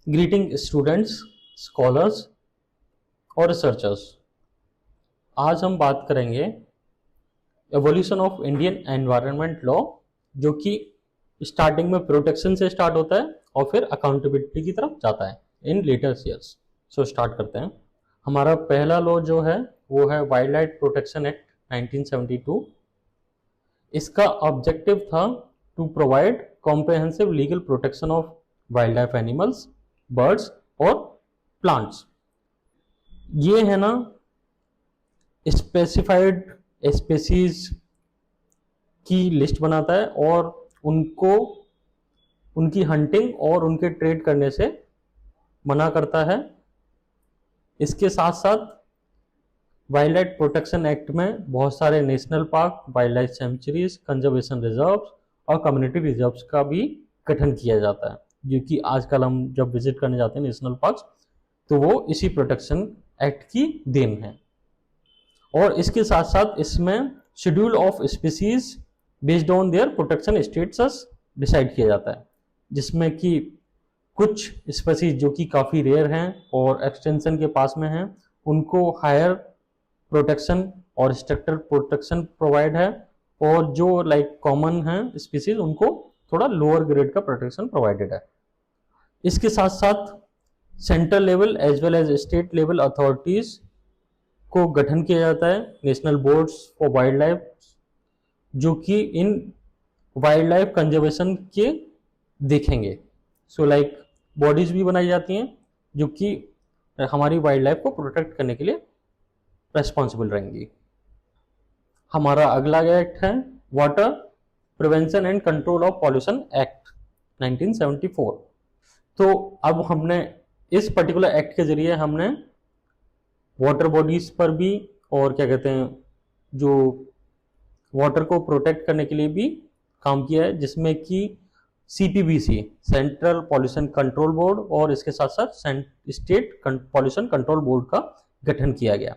Greeting students, scholars और researchers. आज हम बात करेंगे evolution of Indian environment law, जो कि स्टार्टिंग में प्रोटेक्शन से स्टार्ट होता है और फिर अकाउंटेबिलिटी की तरफ जाता है इन लेटर ईयर्स। सो स्टार्ट करते हैं। हमारा पहला लॉ जो है वो है वाइल्ड लाइफ प्रोटेक्शन एक्ट 1972। इसका ऑब्जेक्टिव था to provide comprehensive legal protection of wild life animals, birds और प्लांट्स। ये है ना स्पेसिफाइड स्पेसीज की लिस्ट बनाता है और उनको उनकी हंटिंग और उनके ट्रेड करने से मना करता है। इसके साथ साथ वाइल्ड लाइफ प्रोटेक्शन एक्ट में बहुत सारे national park, wild life sanctuaries, conservation reserves और कम्युनिटी रिजर्व्स का भी गठन किया जाता है, जो कि आजकल हम जब विजिट करने जाते हैं नेशनल पार्क्स तो वो इसी प्रोटेक्शन एक्ट की देन है। और इसके साथ साथ इसमें schedule of species based on their protection status decide किया जाता है, जिसमें कि कुछ स्पीसीज जो कि काफ़ी रेयर हैं और एक्सटेंशन के पास में हैं उनको हायर प्रोटेक्शन और स्ट्रक्चरल प्रोटेक्शन प्रोवाइड है, और जो लाइक कॉमन हैं स्पीसीज उनको थोड़ा लोअर ग्रेड का प्रोटेक्शन प्रोवाइडेड है। इसके साथ साथ central level as well as state level authorities को गठन किया जाता है, national boards for wild life, जो कि इन वाइल्ड लाइफ कंजर्वेशन के देखेंगे। सो लाइक बॉडीज भी बनाई जाती हैं जो कि हमारी वाइल्ड लाइफ को प्रोटेक्ट करने के लिए रेस्पॉन्सिबल रहेंगी। हमारा अगला एक्ट है water prevention and control of pollution act 1974। तो अब हमने इस पर्टिकुलर एक्ट के जरिए हमने वाटर बॉडीज पर भी और क्या कहते हैं जो वाटर को प्रोटेक्ट करने के लिए भी काम किया है, जिसमें कि सीपीबीसी सेंट्रल पॉल्यूशन कंट्रोल बोर्ड और इसके साथ साथ स्टेट पॉल्यूशन कंट्रोल बोर्ड का गठन किया गया।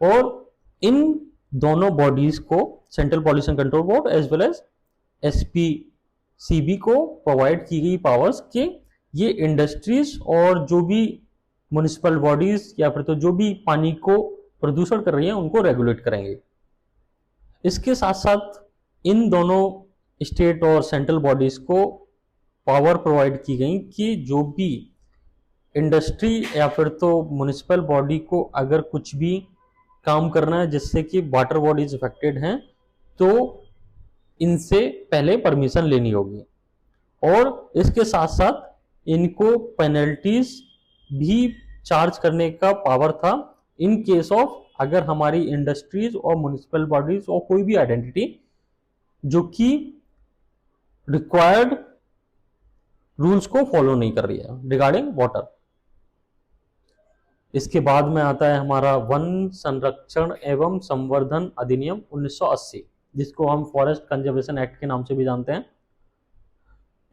और इन दोनों बॉडीज को central pollution control board as well as SPCB को प्रोवाइड की गई पावर्स के ये इंडस्ट्रीज और जो भी म्युनिसिपल बॉडीज या फिर तो जो भी पानी को प्रदूषण कर रही हैं उनको रेगुलेट करेंगे। इसके साथ साथ इन दोनों स्टेट और सेंट्रल बॉडीज को पावर प्रोवाइड की गई कि जो भी इंडस्ट्री या फिर तो म्युनिसिपल बॉडी को अगर कुछ भी काम करना है जिससे कि वाटर बॉडीज अफेक्टेड हैं तो इनसे पहले परमिशन लेनी होगी। और इसके साथ साथ इनको पेनल्टीज भी चार्ज करने का पावर था इन केस ऑफ अगर हमारी इंडस्ट्रीज और म्युनिसिपल बॉडीज और कोई भी आइडेंटिटी जो कि रिक्वायर्ड रूल्स को फॉलो नहीं कर रही है रिगार्डिंग वाटर। इसके बाद में आता है हमारा वन संरक्षण एवं संवर्धन अधिनियम 1980, जिसको हम फॉरेस्ट कंजर्वेशन एक्ट के नाम से भी जानते हैं।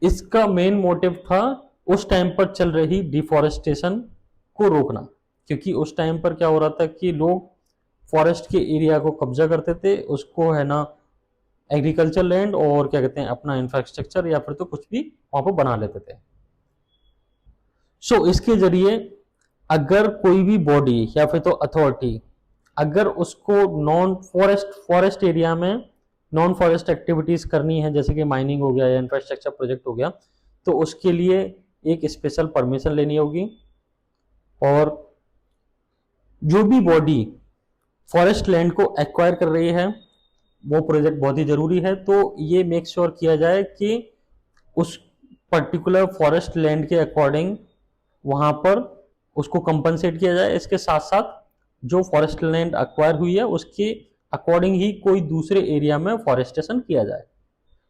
इसका मेन मोटिव था उस टाइम पर चल रही डिफॉरेस्टेशन को रोकना, क्योंकि उस टाइम पर क्या हो रहा था कि लोग फॉरेस्ट के एरिया को कब्जा करते थे, उसको है ना एग्रीकल्चर लैंड और क्या कहते हैं अपना इंफ्रास्ट्रक्चर या फिर तो कुछ भी वहां पर बना लेते थे। सो इसके जरिए अगर कोई भी बॉडी या फिर तो अथॉरिटी अगर उसको नॉन फॉरेस्ट एरिया में नॉन फॉरेस्ट एक्टिविटीज करनी है, जैसे कि माइनिंग हो गया या इंफ्रास्ट्रक्चर प्रोजेक्ट हो गया, तो उसके लिए एक स्पेशल परमिशन लेनी होगी। और जो भी बॉडी फॉरेस्ट लैंड को एक्वायर कर रही है वो प्रोजेक्ट बहुत ही जरूरी है, तो ये मेक श्योर किया जाए कि उस पर्टिकुलर फॉरेस्ट लैंड के अकॉर्डिंग वहां पर उसको कंपनसेट किया जाए। इसके साथ साथ जो फॉरेस्ट लैंड एक्वायर हुई है उसके अकॉर्डिंग ही कोई दूसरे एरिया में फॉरेस्टेशन किया जाए।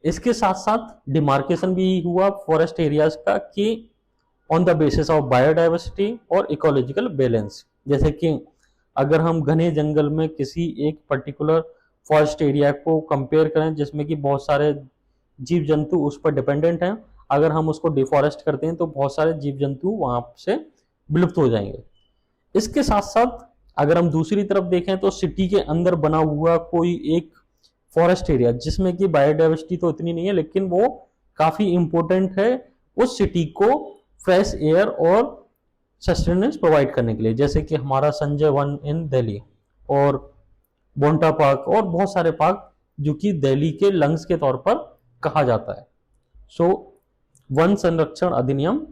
इसके साथ साथ डिमार्केशन भी हुआ फॉरेस्ट एरियाज का कि on the basis of biodiversity और इकोलॉजिकल बैलेंस, जैसे कि अगर हम घने जंगल में किसी एक पर्टिकुलर फॉरेस्ट एरिया को कंपेयर करें जिसमें कि बहुत सारे जीव जंतु उस पर डिपेंडेंट हैं, अगर हम उसको डिफॉरेस्ट करते हैं तो बहुत सारे जीव जंतु वहां से विलुप्त हो जाएंगे। इसके साथ साथ अगर हम दूसरी तरफ देखें तो सिटी के अंदर बना हुआ कोई एक फॉरेस्ट एरिया जिसमें कि बायोडाइवर्सिटी तो इतनी नहीं है लेकिन वो काफी इंपॉर्टेंट है उस सिटी को फ्रेश एयर और सस्टेनेंस प्रोवाइड करने के लिए, जैसे कि हमारा संजय वन इन दिल्ली और बोंटा पार्क और बहुत सारे पार्क जो कि दिल्ली के लंग्स के तौर पर कहा जाता है। सो वन संरक्षण अधिनियम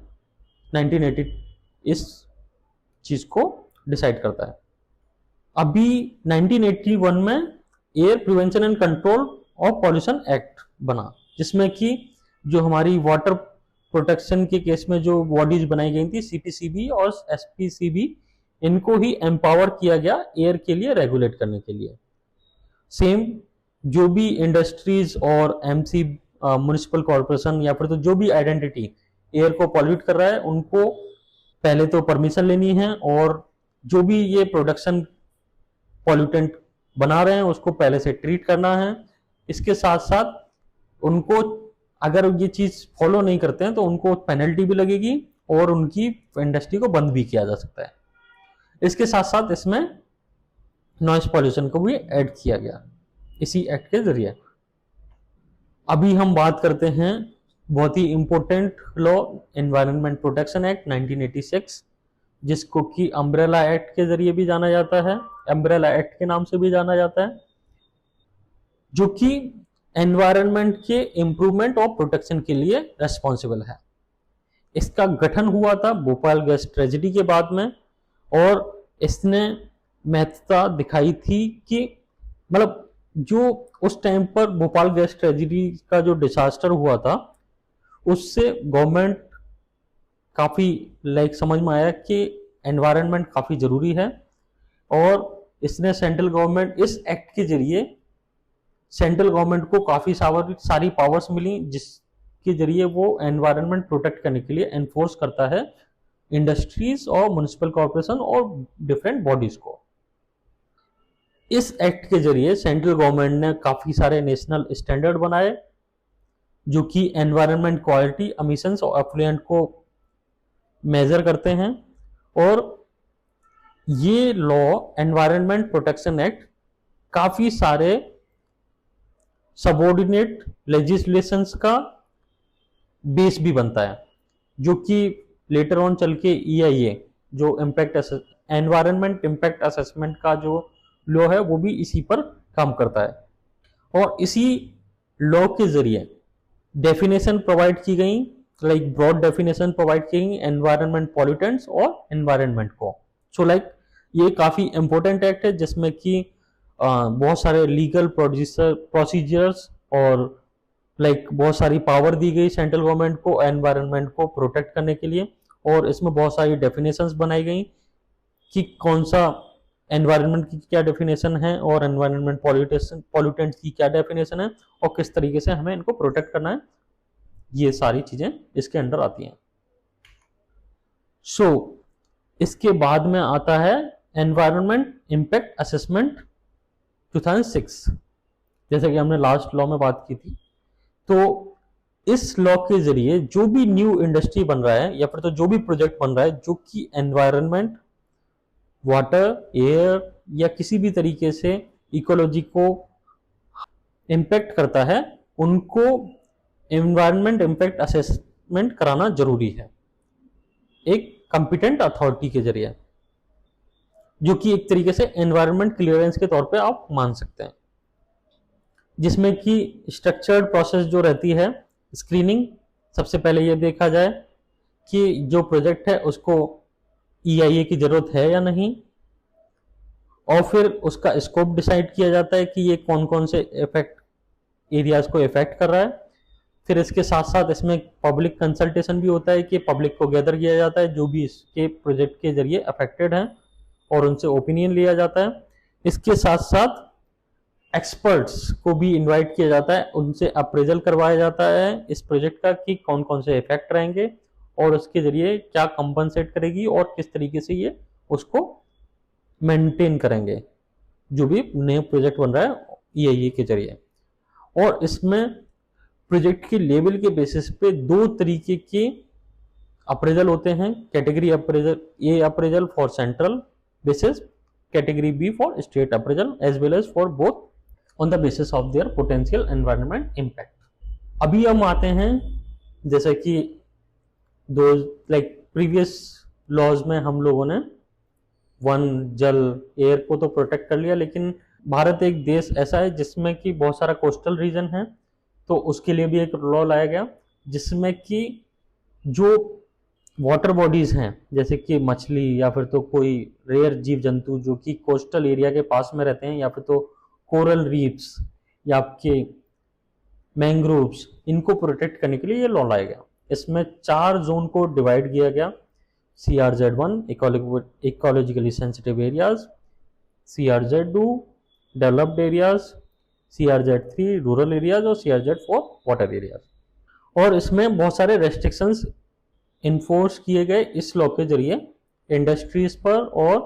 1980 इस चीज को डिसाइड करता है। अभी 1981 में air prevention and control of pollution act बना, जिसमें कि जो हमारी वाटर प्रोटेक्शन के केस में जो बॉडीज बनाई गई थी सीपीसीबी और एसपीसीबी, इनको ही एम्पावर किया गया एयर के लिए रेगुलेट करने के लिए। सेम जो भी इंडस्ट्रीज और एमसी म्युनिसिपल कॉर्पोरेशन या फिर तो जो भी आइडेंटिटी एयर को पॉल्यूट कर रहा है, उनको पहले तो परमिशन लेनी है और जो भी ये प्रोडक्शन पॉल्यूटेंट बना रहे हैं उसको पहले से ट्रीट करना है। इसके साथ साथ उनको अगर ये चीज फॉलो नहीं करते हैं तो उनको पेनल्टी भी लगेगी और उनकी इंडस्ट्री को बंद भी किया जा सकता है। इसके साथ साथ इसमें नॉइस पॉल्यूशन को भी ऐड किया गया इसी एक्ट के जरिए। अभी हम बात करते हैं बहुत ही important law, environment protection act 1986, जिसको कि अम्ब्रेला एक्ट के जरिए भी जाना जाता है, अम्ब्रेला एक्ट के नाम से भी जाना जाता है, जो कि एनवायरनमेंट के इंप्रूवमेंट और प्रोटेक्शन के लिए रेस्पॉन्सिबल है। इसका गठन हुआ था भोपाल गैस ट्रेजेडी के बाद में और इसने महत्वता दिखाई थी कि मतलब जो उस टाइम पर भोपाल गैस ट्रेजेडी का जो डिजास्टर हुआ था उससे गवर्नमेंट काफी समझ में आया कि एनवायरनमेंट काफी जरूरी है और इसने सेंट्रल गवर्नमेंट इस एक्ट के जरिए सेंट्रल गवर्नमेंट को काफी सारी पावर्स मिली, जिसके जरिए वो एनवायरनमेंट प्रोटेक्ट करने के लिए एनफोर्स करता है इंडस्ट्रीज और म्युनिसिपल कॉर्पोरेशन और डिफरेंट बॉडीज को। इस एक्ट के जरिए सेंट्रल गवर्नमेंट ने काफी सारे नेशनल स्टैंडर्ड बनाए जो कि एनवायरनमेंट क्वालिटी, एमिशंस और एफ्लुएंट को मेजर करते हैं। और ये लॉ एनवायरनमेंट प्रोटेक्शन एक्ट काफी सारे सबऑर्डिनेट लेजिस्लेशंस का बेस भी बनता है, जो कि लेटर ऑन चल के EIA जो एनवायरनमेंट इम्पैक्ट असेसमेंट का जो लॉ है वो भी इसी पर काम करता है। और इसी लॉ के जरिए डेफिनेशन प्रोवाइड की गई, ब्रॉड डेफिनेशन प्रोवाइड की गई एनवायरनमेंट पॉल्यूटेंट्स और एनवायरनमेंट को। सो ये काफी इंपॉर्टेंट एक्ट है जिसमें कि बहुत सारे लीगल प्रोसीजर्स और बहुत सारी पावर दी गई सेंट्रल गवर्नमेंट को एनवायरनमेंट को प्रोटेक्ट करने के लिए। और इसमें बहुत सारी डेफिनेशंस बनाई गई कि कौन सा एनवायरनमेंट की क्या डेफिनेशन है और एनवायरनमेंट पॉल्यूटेंट्स की क्या डेफिनेशन है और किस तरीके से हमें इनको प्रोटेक्ट करना है। ये सारी चीजें इसके अंडर आती हैं। सो इसके बाद में आता है एनवायरनमेंट इम्पैक्ट असेसमेंट 2006, जैसे कि हमने लास्ट लॉ में बात की थी। तो इस लॉ के जरिए जो भी न्यू इंडस्ट्री बन रहा है या फिर तो जो भी प्रोजेक्ट बन रहा है जो कि एनवायरनमेंट, वाटर, एयर या किसी भी तरीके से इकोलॉजी को इम्पैक्ट करता है, उनको एनवायरनमेंट इम्पैक्ट असेसमेंट कराना जरूरी है एक कॉम्पिटेंट अथॉरिटी के जरिए, जो कि एक तरीके से एनवायरनमेंट क्लियरेंस के तौर पे आप मान सकते हैं, जिसमें कि स्ट्रक्चर्ड प्रोसेस जो रहती है स्क्रीनिंग। सबसे पहले ये देखा जाए कि जो प्रोजेक्ट है उसको EIA की जरूरत है या नहीं, और फिर उसका स्कोप डिसाइड किया जाता है कि ये कौन कौन से एरियाज को इफेक्ट कर रहा है। फिर इसके साथ साथ इसमें पब्लिक कंसल्टेशन भी होता है कि पब्लिक को गैदर किया जाता है जो भी इसके प्रोजेक्ट के जरिए अफेक्टेड हैं और उनसे ओपिनियन लिया जाता है। इसके साथ साथ एक्सपर्ट्स को भी इनवाइट किया जाता है, उनसे अप्रेजल करवाया जाता है इस प्रोजेक्ट का कि कौन कौन से इफेक्ट रहेंगे और उसके जरिए क्या कंपनसेट करेगी और किस तरीके से ये उसको मेंटेन करेंगे जो भी नए प्रोजेक्ट बन रहा है EIA के जरिए। और इसमें प्रोजेक्ट के लेवल के बेसिस पे दो तरीके के अप्रेजल होते हैं, category appraisal, A appraisal for central basis, category B for state appraisal as well as for both on the basis of their potential environment impact. अभी हम आते हैं जैसे कि दो लाइक प्रीवियस लॉज में हम लोगों ने वन, जल, एयर को तो प्रोटेक्ट कर लिया, लेकिन भारत एक देश ऐसा है जिसमें कि बहुत सारा कोस्टल रीजन है, तो उसके लिए भी एक लॉ लाया गया जिसमें कि जो वाटर बॉडीज हैं जैसे कि मछली या फिर तो कोई रेयर जीव जंतु जो कि कोस्टल एरिया के पास में रहते हैं, या फिर तो कोरल रीफ्स या आपके मैंग्रोव्स, इनको प्रोटेक्ट करने के लिए ये लॉ लाया गया। इसमें 4 जोन को डिवाइड किया गया: CRZ1 ecologically sensitive areas, CRZ2 developed areas, CRZ3 rural areas और CRZ4 वाटर एरियाज। और इसमें बहुत सारे रेस्ट्रिक्शंस इन्फोर्स किए गए इस लॉ के जरिए इंडस्ट्रीज पर और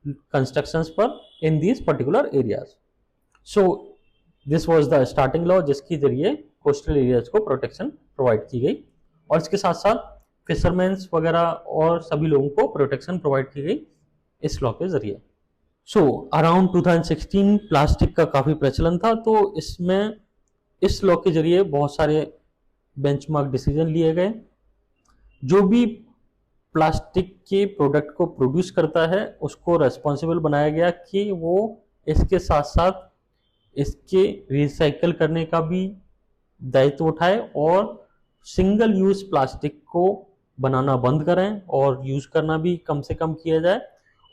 कंस्ट्रक्शंस पर in these particular areas. So this was the starting law जिसके जरिए कोस्टल एरियाज को प्रोटेक्शन प्रोवाइड की गई, और इसके साथ साथ फिशरमैन्स वगैरह और सभी लोगों को प्रोटेक्शन प्रोवाइड की गई इस लॉ के जरिए। सो अराउंड 2016 प्लास्टिक का काफ़ी प्रचलन था, तो इसमें इस लॉ के जरिए बहुत सारे बेंचमार्क डिसीजन लिए गए। जो भी प्लास्टिक के प्रोडक्ट को प्रोड्यूस करता है उसको रेस्पॉन्सिबल बनाया गया कि वो इसके साथ साथ इसके रिसाइकल करने का भी दायित्व उठाए और सिंगल यूज प्लास्टिक को बनाना बंद करें और यूज करना भी कम से कम किया जाए,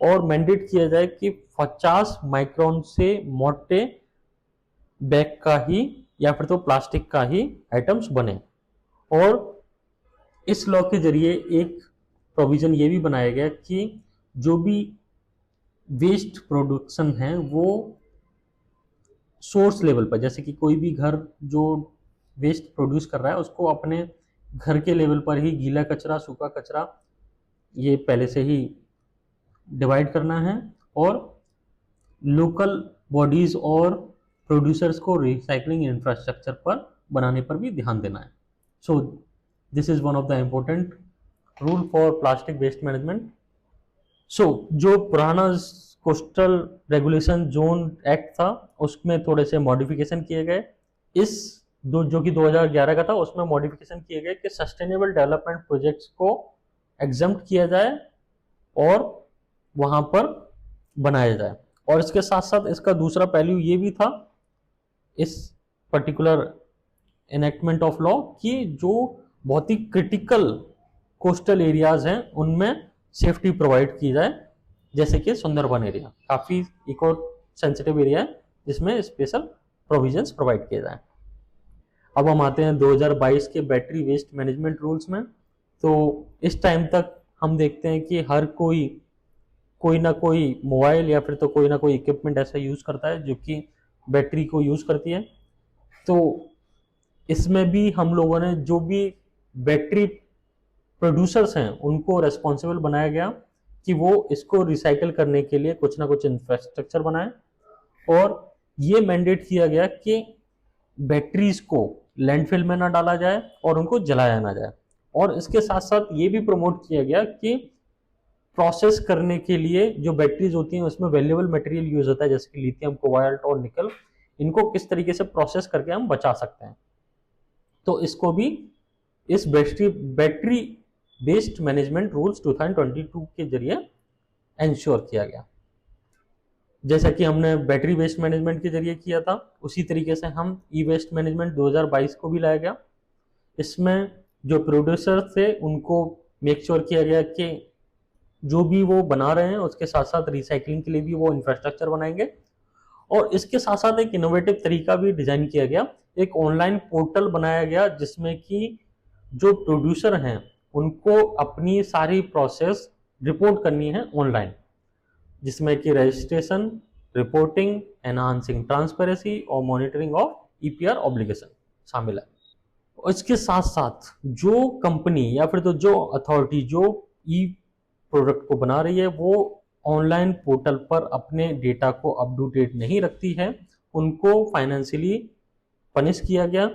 और मैंडेट किया जाए कि 50 माइक्रोन से मोटे बैग का ही या फिर तो प्लास्टिक का ही आइटम्स बने। और इस लॉ के जरिए एक प्रोविजन ये भी बनाया गया कि जो भी वेस्ट प्रोडक्शन है वो सोर्स लेवल पर, जैसे कि कोई भी घर जो वेस्ट प्रोड्यूस कर रहा है उसको अपने घर के लेवल पर ही गीला कचरा, सूखा कचरा ये पहले से ही डिवाइड करना है, और लोकल बॉडीज और प्रोड्यूसर्स को रिसाइकलिंग इंफ्रास्ट्रक्चर पर बनाने पर भी ध्यान देना है। So this is one of the important rule for plastic waste management. So जो पुराना कोस्टल रेगुलेशन जोन एक्ट था उसमें थोड़े से मॉडिफिकेशन किए गए। इस जो कि 2011 का था उसमें मॉडिफिकेशन किए गए कि सस्टेनेबल डेवलपमेंट प्रोजेक्ट्स को एग्जम्प्ट किया जाए और वहां पर बनाया जाए। और इसके साथ साथ इसका दूसरा पहलू ये भी था इस पर्टिकुलर एनेक्टमेंट ऑफ लॉ कि जो बहुत ही क्रिटिकल कोस्टल एरियाज हैं उनमें सेफ्टी प्रोवाइड की जाए, जैसे कि सुंदरबन एरिया काफ़ी इको सेंसिटिव एरिया है जिसमें स्पेशल प्रोविजंस प्रोवाइड किए जाएं। अब हम आते हैं 2022 के बैटरी वेस्ट मैनेजमेंट रूल्स में। तो इस टाइम तक हम देखते हैं कि हर कोई ना कोई मोबाइल या फिर तो कोई ना कोई इक्विपमेंट ऐसा यूज़ करता है जो कि बैटरी को यूज़ करती है। तो इसमें भी हम लोगों ने जो भी बैटरी प्रोड्यूसर्स हैं उनको रेस्पॉन्सिबल बनाया गया कि वो इसको रिसाइकल करने के लिए कुछ ना कुछ इंफ्रास्ट्रक्चर बनाए, और ये मैंडेट किया गया कि बैटरीज को लैंडफिल में ना डाला जाए और उनको जलाया ना जाए। और इसके साथ साथ ये भी प्रमोट किया गया कि प्रोसेस करने के लिए जो बैटरीज होती हैं उसमें वैल्यूएबल मटेरियल यूज होता है जैसे कि लिथियम, कोबाल्ट और निकल, इनको किस तरीके से प्रोसेस करके हम बचा सकते हैं। तो इसको भी इस बैटरी वेस्ट मैनेजमेंट रूल्स 2022 के जरिए एंश्योर किया गया। जैसा कि हमने बैटरी वेस्ट मैनेजमेंट के जरिए किया था उसी तरीके से हम ई वेस्ट मैनेजमेंट 2022 को भी लाया गया। इसमें जो प्रोड्यूसर थे उनको मेक श्योर किया गया कि जो भी वो बना रहे हैं उसके साथ साथ रिसाइकलिंग के लिए भी वो इंफ्रास्ट्रक्चर बनाएंगे। और इसके साथ साथ एक इनोवेटिव तरीका भी डिजाइन किया गया, एक ऑनलाइन पोर्टल बनाया गया जिसमें कि जो प्रोड्यूसर हैं उनको अपनी सारी प्रोसेस रिपोर्ट करनी है ऑनलाइन, जिसमें कि रजिस्ट्रेशन, रिपोर्टिंग, एनहांसिंग ट्रांसपेरेंसी और मॉनिटरिंग ऑफ ईपीआर ऑब्लिगेशन शामिल है। और इसके साथ साथ जो कंपनी या फिर तो जो अथॉरिटी जो ई प्रोडक्ट को बना रही है वो ऑनलाइन पोर्टल पर अपने डेटा को अप टू डेट नहीं रखती है, उनको फाइनेंशियली पनिश किया गया,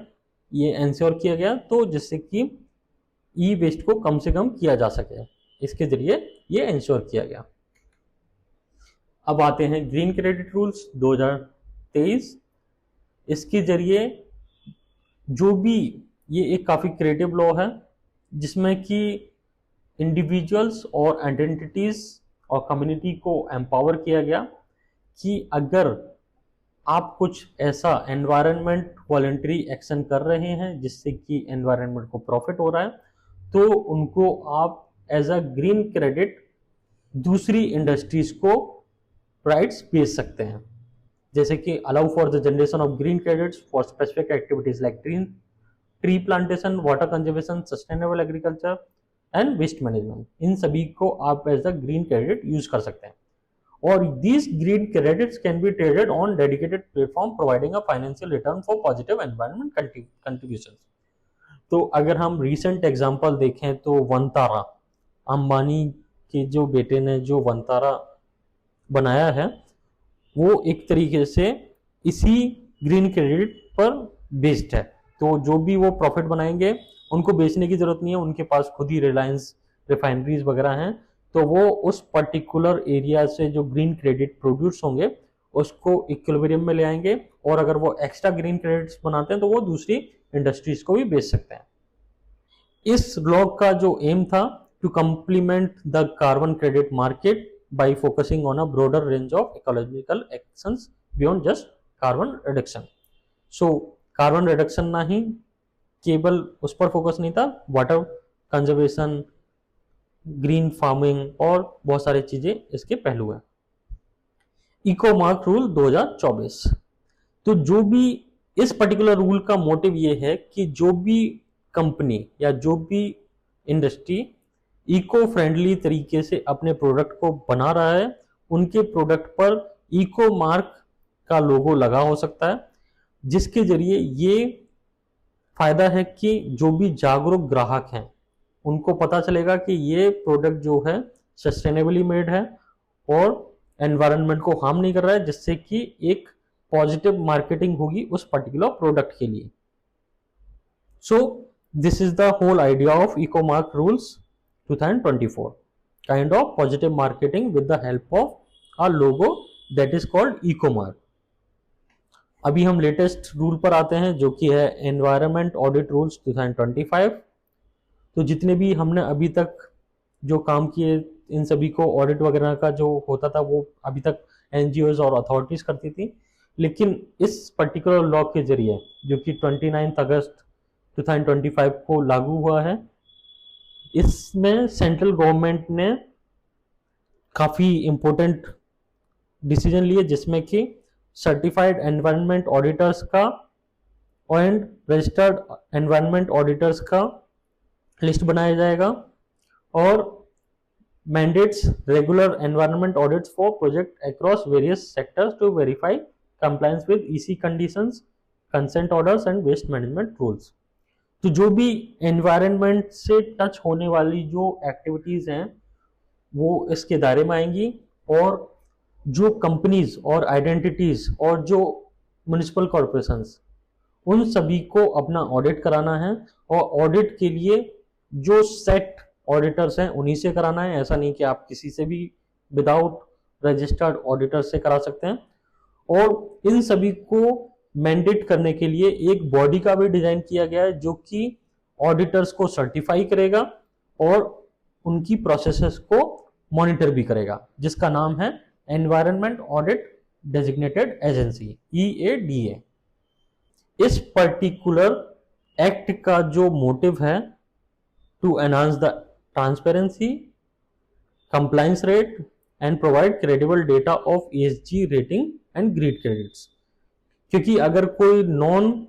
ये एंश्योर किया गया, तो जिससे कि ई वेस्ट को कम से कम किया जा सके, इसके जरिए ये एंश्योर किया गया। अब आते हैं ग्रीन क्रेडिट रूल्स 2023। इसके जरिए जो भी ये एक काफ़ी क्रिएटिव लॉ है जिसमें कि इंडिविजुअल्स और आइडेंटिटीज और कम्युनिटी को एम्पावर किया गया कि अगर आप कुछ ऐसा एनवायरनमेंट वॉलंटरी एक्शन कर रहे हैं जिससे कि एनवायरनमेंट को प्रॉफिट हो रहा है, तो उनको आप एज अ ग्रीन क्रेडिट दूसरी इंडस्ट्रीज को राइट्स बेच सकते हैं, जैसे कि allow for the generation of green credits for specific activities like tree plantation, water conservation, sustainable agriculture and waste management. इन सभी को आप as a green credit use कर सकते हैं और these green credits can be traded on dedicated platform providing a financial return for positive environment contributions। तो अगर हम recent example देखें तो वनतारा, अंबानी के जो बेटे ने जो वनतारा बनाया है वो एक तरीके से इसी ग्रीन क्रेडिट पर बेस्ड है। तो जो भी वो प्रॉफिट बनाएंगे उनको बेचने की जरूरत नहीं है, उनके पास खुद ही रिलायंस रिफाइनरीज वगैरह हैं, तो वो उस पर्टिकुलर एरिया से जो ग्रीन क्रेडिट प्रोड्यूस होंगे उसको इक्विलिब्रियम में ले आएंगे और अगर वो एक्स्ट्रा ग्रीन क्रेडिट्स बनाते हैं तो वो दूसरी इंडस्ट्रीज को भी बेच सकते हैं। इस लॉ का जो एम था to complement the carbon credit market by focusing on a broader range of ecological actions beyond just carbon reduction. So carbon reduction ना ही केवल उस पर फोकस नहीं था, वाटर कंजर्वेशन, ग्रीन फार्मिंग और बहुत सारी चीजें इसके पहलू हैं। Eco mark rule 2024। तो जो भी इस पर्टिकुलर रूल का मोटिव ये है कि जो भी कंपनी या जो भी इंडस्ट्री इको फ्रेंडली तरीके से अपने प्रोडक्ट को बना रहा है उनके प्रोडक्ट पर इको मार्क का लोगो लगा हो सकता है, जिसके जरिए ये फायदा है कि जो भी जागरूक ग्राहक हैं उनको पता चलेगा कि ये प्रोडक्ट जो है सस्टेनेबली मेड है और एनवायरनमेंट को हार्म नहीं कर रहा है, जिससे कि एक पॉजिटिव मार्केटिंग होगी उस पर्टिकुलर प्रोडक्ट के लिए। So this is the whole idea of eco mark rules 2024, kind of positive marketing with the help of a logo that is called eco mark. अभी हम लेटेस्ट रूल पर आते हैं जो कि है एनवायरनमेंट ऑडिट रूल्स 2025। तो जितने भी हमने अभी तक जो काम किए इन सभी को ऑडिट वगैरह का जो होता था वो अभी तक एनजीओज और अथॉरिटीज करती थी, लेकिन इस पर्टिकुलर लॉ के जरिए जो कि 29 अगस्त 2025 को लागू हुआ है, इसमें सेंट्रल गवर्नमेंट ने काफ़ी इम्पोर्टेंट डिसीजन लिए, जिसमें कि सर्टिफाइड एनवायरनमेंट ऑडिटर्स का एंड रजिस्टर्ड एनवायरनमेंट ऑडिटर्स का लिस्ट बनाया जाएगा और mandates regular environment audits for project across various sectors to verify compliance with EC conditions, consent orders and waste management rules. तो जो भी एनवायरनमेंट से टच होने वाली जो एक्टिविटीज हैं वो इसके दायरे में आएंगी और जो कंपनीज और आइडेंटिटीज और जो म्युनिसिपल कॉरपोरेशंस उन सभी को अपना ऑडिट कराना है और ऑडिट के लिए जो सेट ऑडिटर्स हैं उन्हीं से कराना है। ऐसा नहीं कि आप किसी से भी विदाउट रजिस्टर्ड ऑडिटर से करा सकते हैं। और इन सभी को मैंडेट करने के लिए एक बॉडी का भी डिजाइन किया गया है जो कि ऑडिटर्स को सर्टिफाई करेगा और उनकी प्रोसेसेस को मॉनिटर भी करेगा, जिसका नाम है environment audit designated agency, EADA। इस पर्टिकुलर एक्ट का जो मोटिव है to enhance the transparency, compliance rate and provide credible data of ESG rating and green credits. क्योंकि अगर कोई नॉन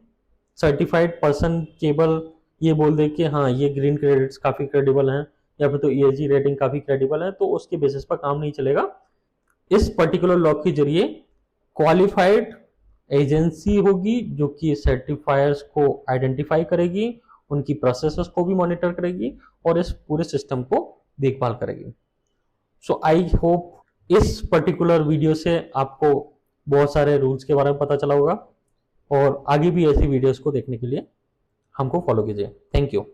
सर्टिफाइड पर्सन केवल ये बोल दे कि हाँ ये ग्रीन क्रेडिट्स काफी क्रेडिबल हैं या फिर तो ESG रेटिंग काफी क्रेडिबल है, तो उसके बेसिस पर काम नहीं चलेगा। इस पर्टिकुलर लॉ के जरिए क्वालिफाइड एजेंसी होगी जो कि सर्टिफायर्स को आइडेंटिफाई करेगी, उनकी प्रोसेसेस को भी मॉनिटर करेगी और इस पूरे सिस्टम को देखभाल करेगी। सो आई होप इस पर्टिकुलर वीडियो से आपको बहुत सारे रूल्स के बारे में पता चला होगा और आगे भी ऐसी वीडियोस को देखने के लिए हमको फॉलो कीजिए। Thank you.